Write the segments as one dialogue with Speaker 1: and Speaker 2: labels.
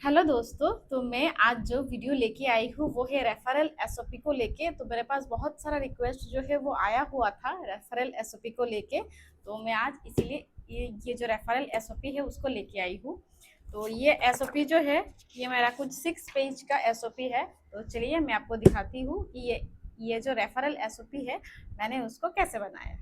Speaker 1: Hello दोस्तों। तो मैं आज जो वीडियो लेके आई हूँ वो है रेफरल एसओपी को लेके। तो मेरे पास बहुत सारा रिक्वेस्ट जो है वो आया हुआ था रेफरल एसओपी को लेके। तो मैं आज इसीलिए ये जो रेफरल एसओपी है उसको लेके आई हूँ। तो ये एसओपी जो है ये मेरा कुछ 6 पेज का एसओपी है। तो चलिए मैं आपको दिखाती हूँ कि ये जो रेफरल एसओपी है मैंने उसको कैसे बनाया।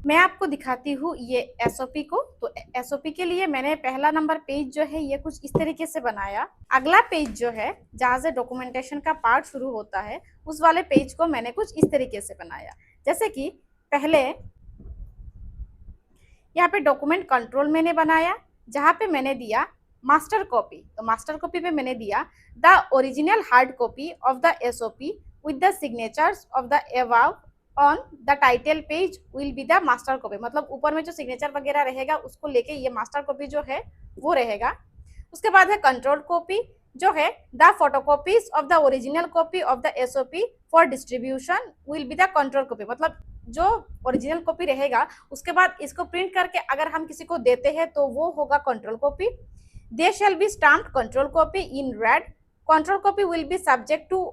Speaker 1: मैं आपको दिखाती हूँ ये एसओपी को। तो एसओपी के लिए मैंने पहला नंबर पेज जो है ये कुछ इस तरीके से बनाया। अगला पेज जो है जहाँ से डॉक्यूमेंटेशन का पार्ट शुरू होता है उस वाले पेज को मैंने कुछ इस तरीके से बनाया। जैसे कि पहले यहाँ पे डॉक्यूमेंट कंट्रोल मैंने बनाया, जहाँ पे मैंने दिया मास्टर कॉपी। तो मास्टर कॉपी पे मैंने दिया the original hard copy of the SOP with the signatures of the above on the title page will be the master copy. मतलब ऊपर में जो सिग्नेचर वगैरह रहेगा उसको लेके ये मास्टर कॉपी जो है वो रहेगा। उसके बाद है कंट्रोल कॉपी जो है the photocopies of the original copy of the SOP for distribution will be the control copy. मतलब जो ओरिजिनल कॉपी रहेगा उसके बाद इसको प्रिंट करके अगर हम किसी को देते हैं तो वो होगा control copy. They shall be stamped control copy in red. Control copy will be subject to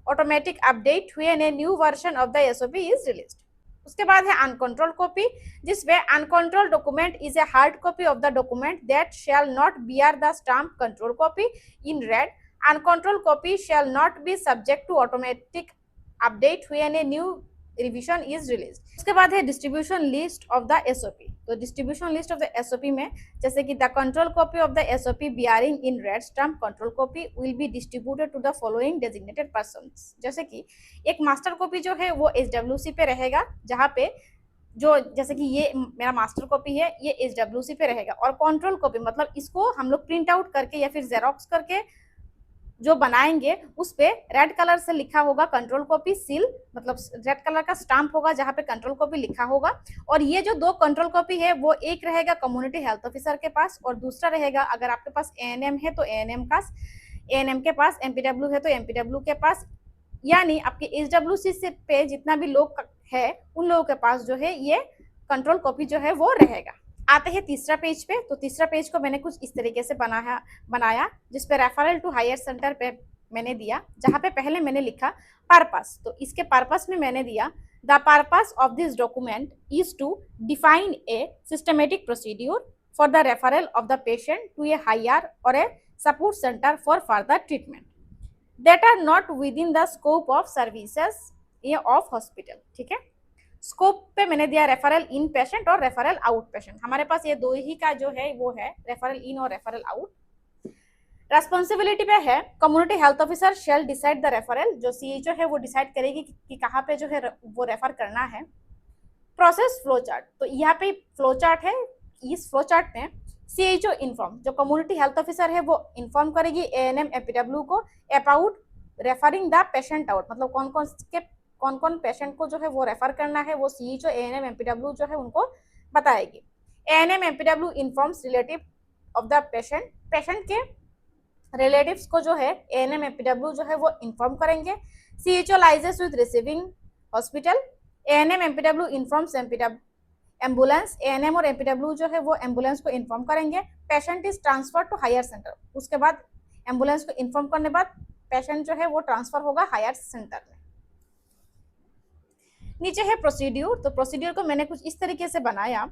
Speaker 1: automatic update when a new version of the SOP is released. उसके बाद है अनकंट्रोल कॉपी जिस वे uncontrol document is a hard copy of the document that shall not bear the stamp control copy in red. Uncontrol copy shall not be subject to automatic update when a new revision is release. उसके बाद है distribution list of the SOP. तो distribution list of the SOP में जैसे कि the control copy of the SOP bearing in red stamp control copy will be distributed to the following designated persons. जैसे कि एक मास्टर कॉपी जो है वो एचडब्ल्यूसी पे रहेगा, जहाँ पे जो जैसे कि ये मेरा मास्टर कॉपी है ये एचडब्ल्यूसी पे रहेगा। और कंट्रोल कॉपी मतलब इसको हम लोग प्रिंट आउट करके या फिर जेरोक्स करके जो बनाएंगे उस पे रेड कलर से लिखा होगा कंट्रोल कॉपी सील, मतलब रेड कलर का स्टाम्प होगा जहाँ पे कंट्रोल कॉपी लिखा होगा। और ये जो दो कंट्रोल कॉपी है वो एक रहेगा कम्युनिटी हेल्थ ऑफिसर के पास और दूसरा रहेगा अगर आपके पास एएनएम है तो एएनएम के पास, एमपीडब्ल्यू है तो एमपीडब्ल्यू के पास, यानी आपके एचडब्ल्यूसी से पे जितना भी लोग है उन लोगों के पास जो है ये कंट्रोल कॉपी जो है वो रहेगा। आते हैं तीसरा पेज पे। तो तीसरा पेज को मैंने कुछ इस तरीके से बनाया जिसपे रेफरल टू हायर सेंटर पे मैंने दिया, जहाँ पे पहले मैंने लिखा पर्पस। तो इसके पर्पस में मैंने दिया the purpose of this document is to define a systematic procedure for the referral of the patient to a higher और a support centre for further treatment that are not with in the scope of services of hospital. ठीक है, scope पे मैंने दिया referral in patient और referral out patient. हमारे पास ये दो ही का जो है वो है रेफरल इन और रेफरल आउट। रेस्पॉन्सिबिलिटी पे है community health officer shall decide the referral. जो सीएचओ है वो डिसाइड करेगी कि कहाँ पे जो है वो रेफर करना है। Process flow chart. तो यहाँ पे फ्लो चार्ट है। इस फ्लो चार्ट में सीएचओ इन्फॉर्म, जो कम्युनिटी हेल्थ ऑफिसर है वो इन्फॉर्म करेगी एएनएम एपीडब्ल्यू को about referring the patient out. मतलब कौन कौन पेशेंट को जो है वो रेफर करना है वो सीएचओ एएनएम एमपीडब्ल्यू जो है उनको बताएगी। ANM MPW informs relative of the patient के रिलेटिव्स को जो है एएनएम एमपीडब्ल्यू जो है वो इन्फॉर्म करेंगे। CHO liaises with receiving hospital. ANM MPW informs ambulance. ANM और एमपीडब्ल्यू जो है वो एम्बुलेंस को इन्फॉर्म करेंगे। Patient is transfer to higher centre. उसके बाद एम्बुलेंस को इन्फॉर्म करने बाद पेशेंट जो है वो ट्रांसफर होगा हायर सेंटर में। नीचे है प्रोसीड्यूर। तो प्रोसीड्यूर को मैंने कुछ इस तरीके से बनाया।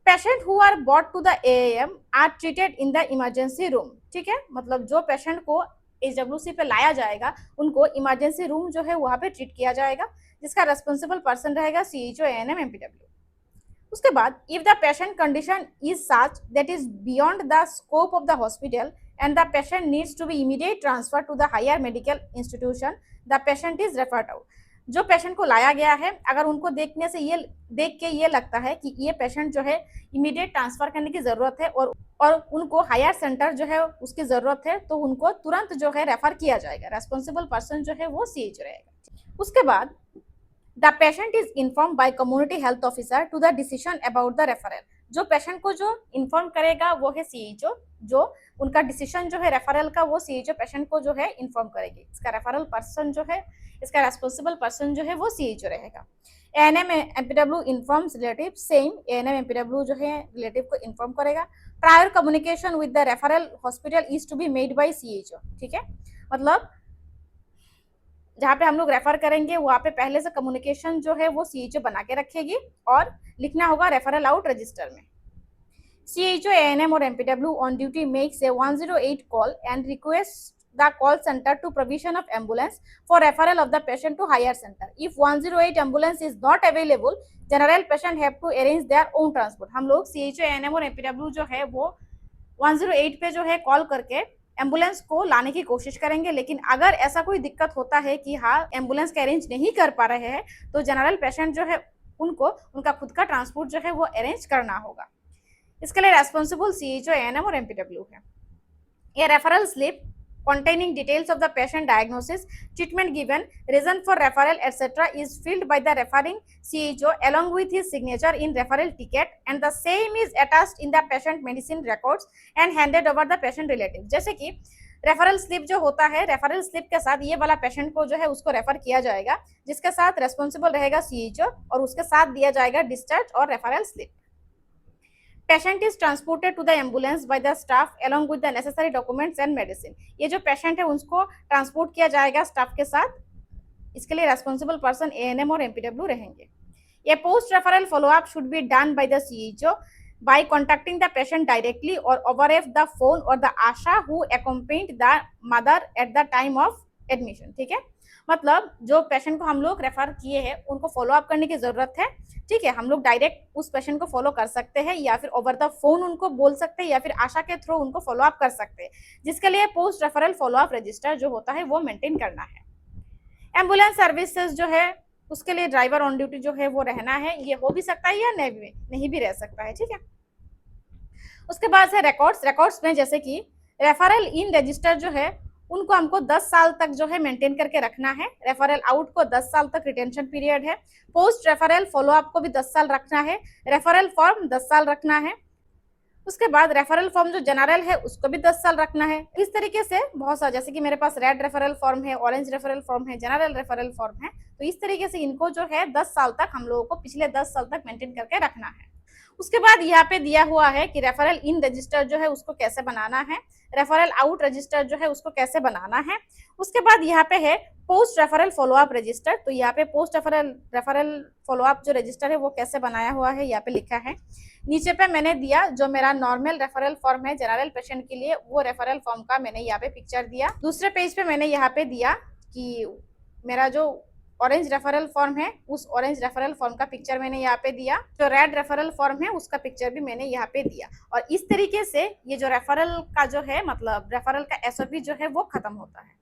Speaker 1: Patient who are brought to the AAM are treated in the emergency room. ठीक है, मतलब जो पेशेंट को एचडब्ल्यूसी पे लाया जाएगा उनको इमरजेंसी रूम जो है वहां पे ट्रीट किया जाएगा, जिसका रेस्पॉन्सिबल पर्सन रहेगा सीएचओ एएनएम एमपीडब्ल्यू। उसके बाद if the patient condition is such that is beyond the scope of the hospital and the patient needs to be immediate transfer to the higher medical institution the patient is referred out. जो patient को लाया गया है अगर उनको देख के ये लगता है कि ये पेशेंट जो है इमीडिएट ट्रांसफर करने की जरूरत है और उनको हायर सेंटर जो है उसकी जरूरत है तो उनको तुरंत जो है रेफर किया जाएगा। रेस्पॉन्सिबल पर्सन जो है वो सीएच रहेगा। उसके बाद the patient is inform by community health officer to the decision about the referral. जो पेशेंट को जो इन्फॉर्म करेगा वो है सीएचओ। जो उनका डिसीजन जो है रेफरल का वो सीएचओ पेशेंट को जो है इन्फॉर्म करेगी। इसका रेफरल पर्सन जो है, इसका रेस्पॉन्सिबल पर्सन जो है वो सीएचओ रहेगा। ANM MPW informs relative. Same ANM MPW जो है रिलेटिव को इन्फॉर्म करेगा। Prior communication with the referral hospital is to be made by CHO. ठीक है, मतलब जहाँ पे हम लोग रेफर करेंगे वहाँ पे पहले से कम्युनिकेशन जो है वो सीएचओ बना के रखेगी और लिखना होगा रेफरल आउट रजिस्टर में। CHO, ANM or MPW on duty makes a 108 call and requests the call center to provision of ambulance for referral of the patient to higher center. If 108 ambulance is not available, general patient have to arrange their own transport. हम लोग CHO, ANM और MPW जो है वो 108 पे जो है call करके एम्बुलेंस को लाने की कोशिश करेंगे, लेकिन अगर ऐसा कोई दिक्कत होता है कि हाँ एम्बुलेंस का अरेंज नहीं कर पा रहे हैं तो जनरल पेशेंट जो है उनको उनका खुद का ट्रांसपोर्ट जो है वो अरेंज करना होगा। इसके लिए रेस्पॉन्सिबल सीएचओ, एएनएम और एमपीडब्ल्यू है। ये referral slip containing details of the patient diagnosis, treatment given, reason for referral, etc. is filled by the referring CHO along with his signature in referral ticket and the same is attached in the patient medicine records and handed over the patient relative. जैसे कि referral slip जो होता है, referral slip के साथ ये वाला patient को जो है उसको रेफर किया जाएगा, जिसके साथ रेस्पॉन्सिबल रहेगा सीएचओ और उसके साथ दिया जाएगा डिस्चार्ज और referral slip. Patient is transported to the ambulance by the staff along with the necessary documents and medicine। ये जो पेशेंट है उसको ट्रांसपोर्ट किया जाएगा स्टाफ के साथ, इसके लिए रेस्पॉन्सिबल पर्सन एएनएम और एमपीडब्ल्यू रहेंगे। ये post referral follow up should be done by the CHO by contacting the patient directly or over the phone or the ASHA who accompanied the mother at the time of admission। ठीक है, मतलब जो patient को हम लोग refer किए हैं उनको फॉलो अप करने की जरूरत है। ठीक है, हम लोग डायरेक्ट उस पेशेंट को फॉलो कर सकते हैं या फिर ओवर द फोन उनको बोल सकते हैं या फिर आशा के थ्रू उनको फॉलो अप कर सकते हैं, जिसके लिए post referral follow up register जो होता है वो मेंटेन करना है। एम्बुलेंस सर्विसेज जो है उसके लिए ड्राइवर ऑन ड्यूटी जो है वो रहना है, ये हो भी सकता है या नहीं भी रह सकता है। ठीक है, उसके बाद है रिकॉर्ड्स में जैसे कि रेफरल इन रजिस्टर जो है उनको हमको 10 साल तक जो है मेंटेन करके रखना है। रेफरल आउट को 10 साल तक रिटेंशन पीरियड है। पोस्ट रेफरल फॉलो अप को भी 10 साल रखना है। रेफरल फॉर्म 10 साल रखना है। उसके बाद रेफरल फॉर्म जो जनरल है उसको भी 10 साल रखना है। इस तरीके से बहुत सारा, जैसे कि मेरे पास रेड रेफरल फॉर्म है, ऑरेंज रेफरल फॉर्म है, जनरल रेफरल फॉर्म है, तो इस तरीके से इनको जो है 10 साल तक हम लोगों को पिछले 10 साल तक मेंटेन करके रखना है। उसके बाद यहाँ पे दिया हुआ है कि रेफरल इन रजिस्टर जो है उसको कैसे बनाना है, रेफरल आउट रजिस्टर जो है उसको कैसे बनाना है। उसके बाद यहाँ पे है post referral follow up register, तो यहाँ पे पोस्ट रेफरल फॉलो अप जो रजिस्टर है वो कैसे बनाया हुआ है यहाँ पे लिखा है। नीचे पे मैंने दिया जो मेरा नॉर्मल रेफरल फॉर्म है जनरल पेशेंट के लिए, वो रेफरल फॉर्म का मैंने यहाँ पे पिक्चर दिया। दूसरे पेज पे मैंने यहाँ पे दिया कि मेरा जो ऑरेंज रेफरल फॉर्म है उस ऑरेंज रेफरल फॉर्म का पिक्चर मैंने यहाँ पे दिया, जो रेड रेफरल फॉर्म है उसका पिक्चर भी मैंने यहाँ पे दिया। और इस तरीके से ये जो रेफरल का जो है मतलब रेफरल का एसओपी जो है वो खत्म होता है।